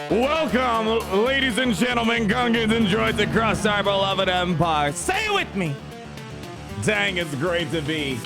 Welcome, ladies and gentlemen, gungans and droids across our beloved empire. Say it with me. Dang, it's great to be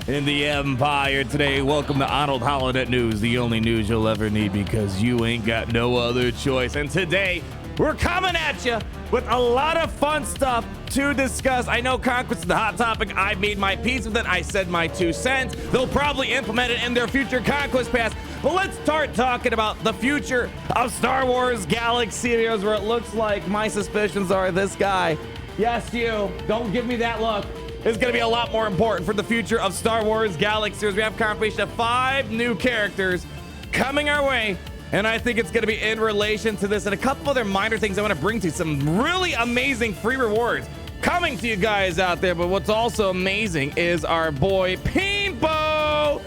in the empire today. Welcome to Arnold Holonet News, the only news you'll ever need because you ain't got no other choice. And today, we're coming at you with a lot of fun stuff to discuss. I know Conquest is the hot topic. I made my peace with it. I said my 2 cents. They'll probably implement it in their future Conquest Pass. But let's start talking about the future of Star Wars Galaxy Heroes, where it looks like my suspicions are this guy. Yes, you. Don't give me that look. It's going to be a lot more important for the future of Star Wars Galaxy Heroes. We have confirmation of 5 new characters coming our way. And I think it's going to be in relation to this and a couple other minor things I want to bring to you. Some really amazing free rewards coming to you guys out there. But what's also amazing is our boy Pimpo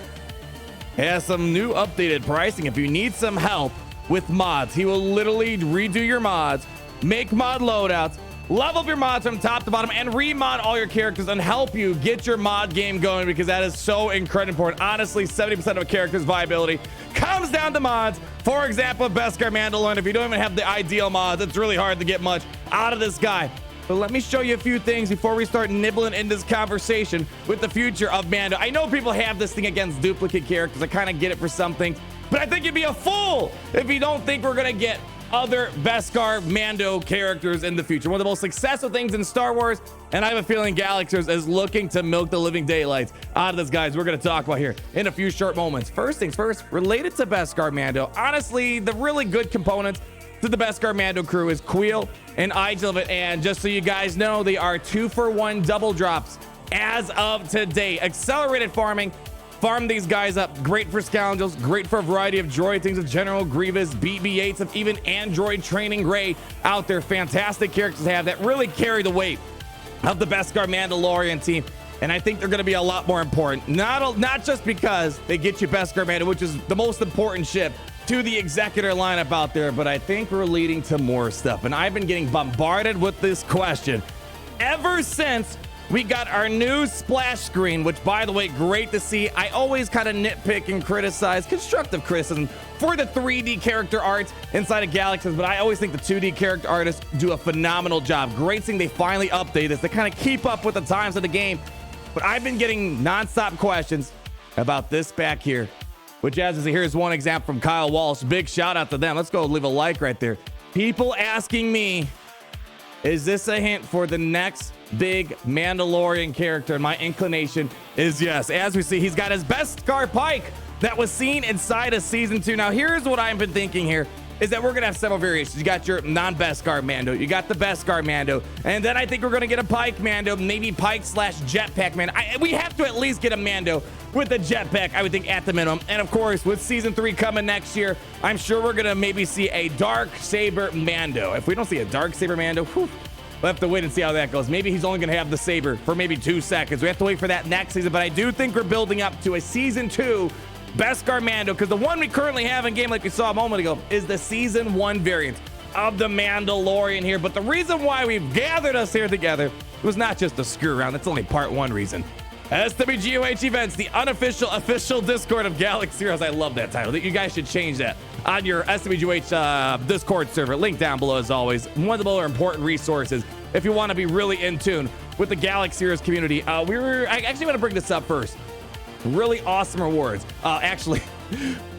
has some new updated pricing. If you need some help with mods, he will literally redo your mods, make mod loadouts, level up your mods from top to bottom, and remod all your characters and help you get your mod game going, because that is so incredibly important. Honestly, 70% of a character's viability comes down to mods. For example, Beskar Mandalorian, if you don't even have the ideal mods, it's really hard to get much out of this guy. But let me show you a few things before we start nibbling in this conversation with the future of Mando. I know people have this thing against duplicate characters. I kind of get it for some things, but I think you'd be a fool if you don't think we're going to get other Beskar Mando characters in the future. One of the most successful things in Star Wars, and I have a feeling Galaxy is looking to milk the living daylights out of this, guys. We're going to talk about here in a few short moments. First things first, related to Beskar Mando, honestly, the really good components to the Beskar Mando crew is Queel and Idilvit, and just so you guys know, they are 2-for-1 double drops as of today. Accelerated farming. Farm these guys up. Great for scoundrels, great for a variety of droid things of General Grievous, BB-8s, of even Android Training Gray out there. Fantastic characters to have that really carry the weight of the Beskar Mandalorian team. And I think they're going to be a lot more important. Not just because they get you Beskar Mando, which is the most important ship to the Executor lineup out there, but I think we're leading to more stuff. And I've been getting bombarded with this question ever since we got our new splash screen, which, by the way, great to see. I always kind of nitpick and criticize, constructive criticism, for the 3D character arts inside of Galaxies, but I always think the 2D character artists do a phenomenal job. Great thing they finally update this to kind of keep up with the times of the game. But I've been getting nonstop questions about this back here, which, as here's one example from Kyle Walsh. Big shout out to them. Let's go leave a like right there. People asking me, is this a hint for the next big Mandalorian character? And my inclination is yes. As we see, he's got his Beskar Pike that was seen inside of season 2. Now, here's what I've been thinking here, is that we're going to have several variations. You got your non-Beskar Mando, you got the Beskar Mando, and then I think we're going to get a Pike Mando, maybe Pike / Jetpack Mando. We have to at least get a Mando with a jetpack, I would think, at the minimum. And of course, with season 3 coming next year, I'm sure we're going to maybe see a Dark Saber Mando. If we don't see a Dark Saber Mando, whew, we'll have to wait and see how that goes. Maybe he's only going to have the saber for maybe 2 seconds. We have to wait for that next season, but I do think we're building up to a season 2 Beskar Mando, because the one we currently have in game, like we saw a moment ago, is the season 1 variant of the Mandalorian here. But the reason why we've gathered us here together was not just to screw around. That's only part 1 reason. SWGOH Events, the official Discord of Galaxy Heroes. I love that title. You guys should change that on your SWGOH Discord server. Link down below, as always. One of the more important resources if you want to be really in tune with the Galaxy Heroes community. I actually want to bring this up first. Really awesome rewards. Actually,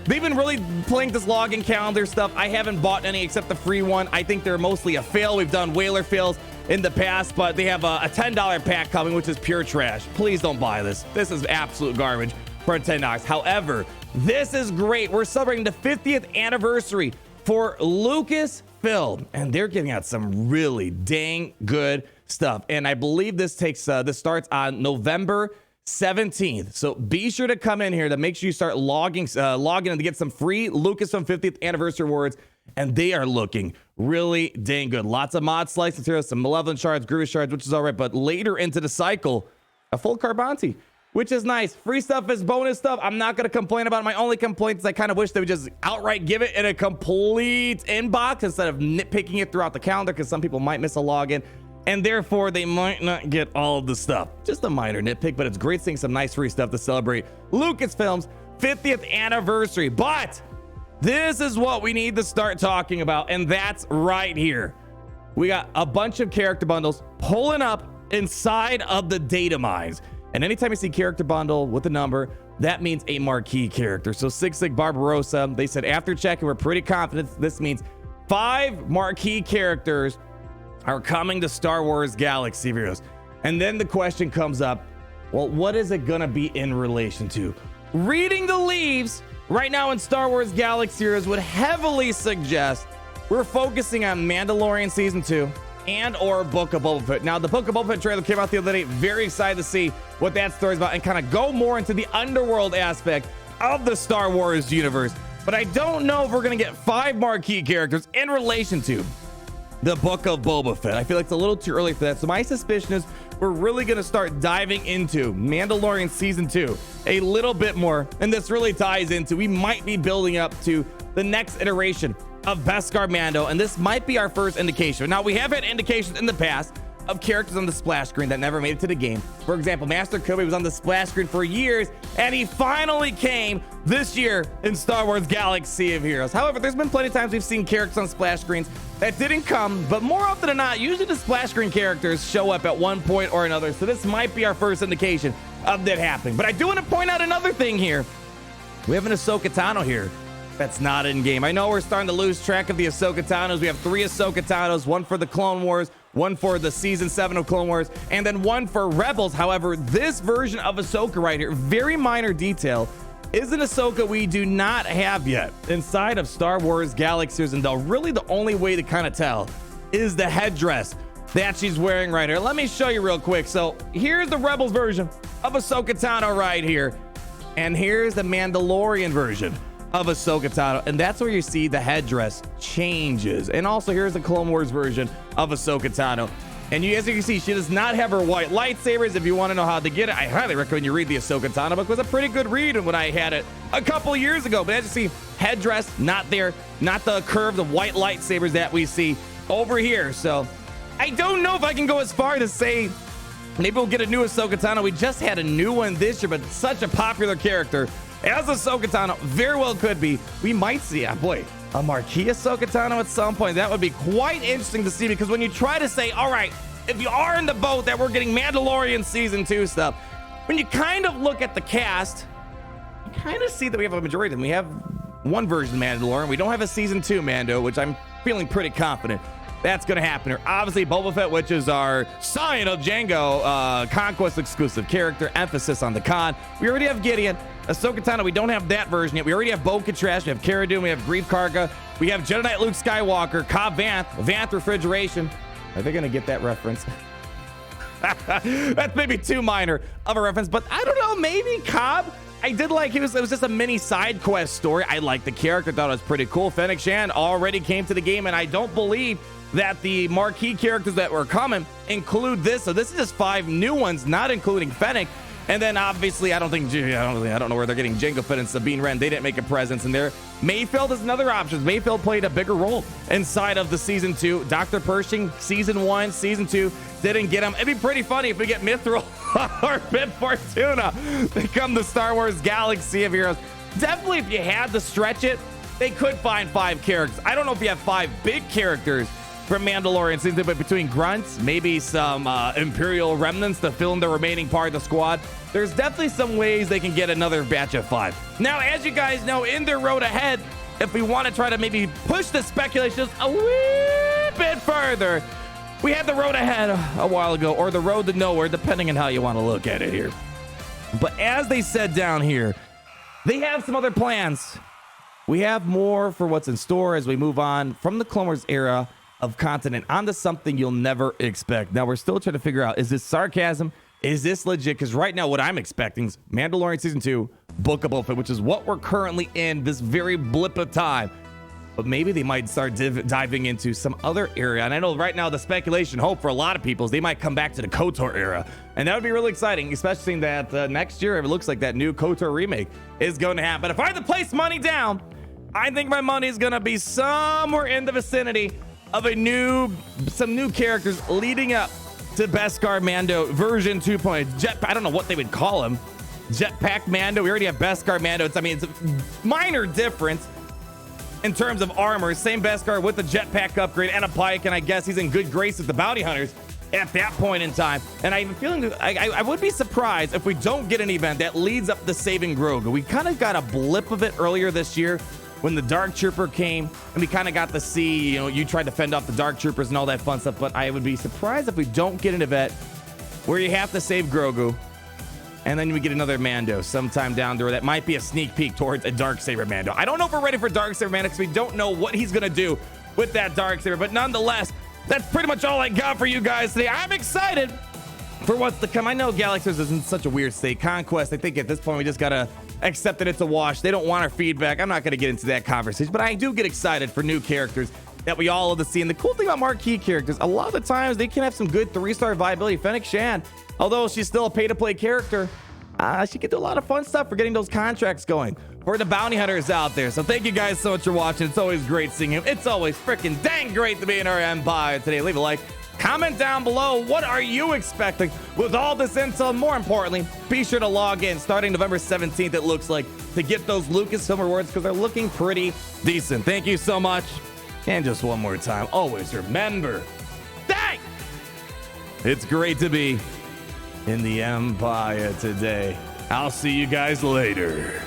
they've been really playing this login calendar stuff. I haven't bought any except the free one. I think they're mostly a fail. We've done whaler fails in the past, but they have a $10 pack coming, which is pure trash. Please don't buy this. This is absolute garbage for $10. However, this is great. We're celebrating the 50th anniversary for Lucasfilm, and they're giving out some really dang good stuff. And I believe this starts on November 17th. So be sure to come in here to make sure you start logging in to get some free Lucasfilm 50th anniversary rewards. And they are looking really dang good. Lots of mod slices here, some Malevolent Shards, Grievous Shards, which is all right. But later into the cycle, a full Carbonti, which is nice. Free stuff is bonus stuff. I'm not going to complain about it. My only complaint is I kind of wish they would just outright give it in a complete inbox instead of nitpicking it throughout the calendar, because some people might miss a login. and therefore they might not get all of the stuff. Just a minor nitpick, but it's great seeing some nice free stuff to celebrate Lucasfilm's 50th anniversary. But this is what we need to start talking about, and that's right here. We got a bunch of character bundles pulling up inside of the data mines. And anytime you see character bundle with a number, that means a marquee character. So Sig Barbarossa, they said after checking, we're pretty confident this means 5 marquee characters are coming to Star Wars Galaxy of Heroes. And then the question comes up, well, what is it gonna be in relation to? Reading the leaves right now in Star Wars Galaxy of Heroes would heavily suggest we're focusing on Mandalorian Season 2 and or Book of Boba Fett. Now, the Book of Boba Fett trailer came out the other day. Very excited to see what that story's about and kind of go more into the underworld aspect of the Star Wars universe. But I don't know if we're going to get 5 marquee characters in relation to the Book of Boba Fett. I feel like it's a little too early for that. So my suspicion is we're really going to start diving into Mandalorian Season 2 a little bit more. And this really ties into, we might be building up to the next iteration of Beskar Mando, and this might be our first indication. Now, we have had indications in the past of characters on the splash screen that never made it to the game. For example, Master Kobe was on the splash screen for years, and he finally came this year in Star Wars Galaxy of Heroes. However, there's been plenty of times we've seen characters on splash screens that didn't come, but more often than not, usually the splash screen characters show up at one point or another. So this might be our first indication of that happening. But I do want to point out another thing here. We have an Ahsoka Tano here that's not in game. I know we're starting to lose track of the Ahsoka Tanos. We have 3 Ahsoka Tanos, 1 for the Clone Wars, 1 for the Season 7 of Clone Wars, and then 1 for Rebels. However, this version of Ahsoka right here, very minor detail, is an Ahsoka we do not have yet inside of Star Wars Galaxies, and really the only way to kind of tell is the headdress that she's wearing right here. Let me show you real quick. So here's the Rebels version of Ahsoka Tano right here, and here's the Mandalorian version of Ahsoka Tano, and that's where you see the headdress changes. And also here's the Clone Wars version of Ahsoka Tano, and as you can see, she does not have her white lightsabers. If you want to know how to get it, I highly recommend you read the Ahsoka Tano book. It was a pretty good read when I had it a couple years ago. But as you see, headdress not there, not the curved of white lightsabers that we see over here. So I don't know if I can go as far to say maybe we'll get a new Ahsoka Tano. We just had a new one this year, but such a popular character as Ahsoka Tano very well could be. We might see, a marquee Ahsoka Tano at some point. That would be quite interesting to see, because when you try to say, all right, if you are in the boat that we're getting Mandalorian Season 2 stuff, when you kind of look at the cast, you kind of see that we have a majority of them. We have one version of Mandalorian. We don't have a Season 2 Mando, which I'm feeling pretty confident that's going to happen here. Obviously, Boba Fett, which is our Scion of Django Conquest exclusive character, emphasis on the con. We already have Gideon. Ahsoka Tano, we don't have that version yet. We already have Bo-Katan, we have Cara Dune, we have Grief Karga, we have Jedi Knight Luke Skywalker, Cobb Vanth Refrigeration. Are they going to get that reference? That's maybe too minor of a reference, but I don't know, maybe Cobb. I did like it was just a mini side quest story. I liked the character, thought it was pretty cool. Fennec Shand already came to the game, and I don't believe that the marquee characters that were coming include this. So this is just 5 new ones, not including Fennec. And then obviously, I don't know where they're getting Jango Fett and Sabine Wren. They didn't make a presence in there. Mayfield is another option. Mayfield played a bigger role inside of the Season 2. Dr. Pershing, Season 1, Season 2, didn't get him. It'd be pretty funny if we get Mithril or Bib Fortuna. They come to Star Wars Galaxy of Heroes. Definitely, if you had to stretch it, they could find 5 characters. I don't know if you have 5 big characters from Mandalorian Season 2, but between grunts, maybe some Imperial remnants to fill in the remaining part of the squad, there's definitely some ways they can get another batch of 5. Now, as you guys know, in their road ahead, if we want to try to maybe push the speculation a wee bit further, we had the road ahead a while ago, or the road to nowhere, depending on how you want to look at it here. But as they said down here, they have some other plans. We have more for what's in store as we move on from the Clone Wars era of content onto something you'll never expect. Now, we're still trying to figure out, is this sarcasm? Is this legit? Because right now, what I'm expecting is Mandalorian Season 2, Book of Boba Fett, which is what we're currently in this very blip of time. But maybe they might start diving into some other area. And I know right now the speculation, hope for a lot of people is they might come back to the KOTOR era. And that would be really exciting, especially seeing that next year, it looks like that new KOTOR remake is going to happen. But if I had to place money down, I think my money is going to be somewhere in the vicinity of some new characters leading up to Beskar Mando version 2.0. I don't know what they would call him. Jetpack Mando. We already have Beskar Mando. It's a minor difference in terms of armor. Same Beskar with the jetpack upgrade and a pike, and I guess he's in good grace with the bounty hunters at that point in time. And I have a feeling I would be surprised if we don't get an event that leads up to saving Grogu. We kind of got a blip of it earlier this year when the Dark Trooper came, and we kind of got to see, you tried to fend off the Dark Troopers and all that fun stuff, but I would be surprised if we don't get an event where you have to save Grogu, and then we get another Mando sometime down the road. That might be a sneak peek towards a Darksaber Mando. I don't know if we're ready for Darksaber Mando because we don't know what he's going to do with that Darksaber, but nonetheless, that's pretty much all I got for you guys today. I'm excited for what's to come. I know Galaxies is in such a weird state. Conquest, I think at this point we just got to accept that it's a wash. They don't want our feedback. I'm not going to get into that conversation, but I do get excited for new characters that we all love to see. And the cool thing about marquee characters, a lot of the times they can have some good 3-star viability. Fennec Shan, although she's still a pay-to-play character, she can do a lot of fun stuff for getting those contracts going for the bounty hunters out there. So thank you guys so much for watching. It's always great seeing you. It's always freaking dang great to be in our empire today. Leave a like. Comment down below, what are you expecting with all this intel? More importantly, be sure to log in starting November 17th, it looks like, to get those Lucasfilm rewards because they're looking pretty decent. Thank you so much. And just one more time, always remember, dang, it's great to be in the Empire today. I'll see you guys later.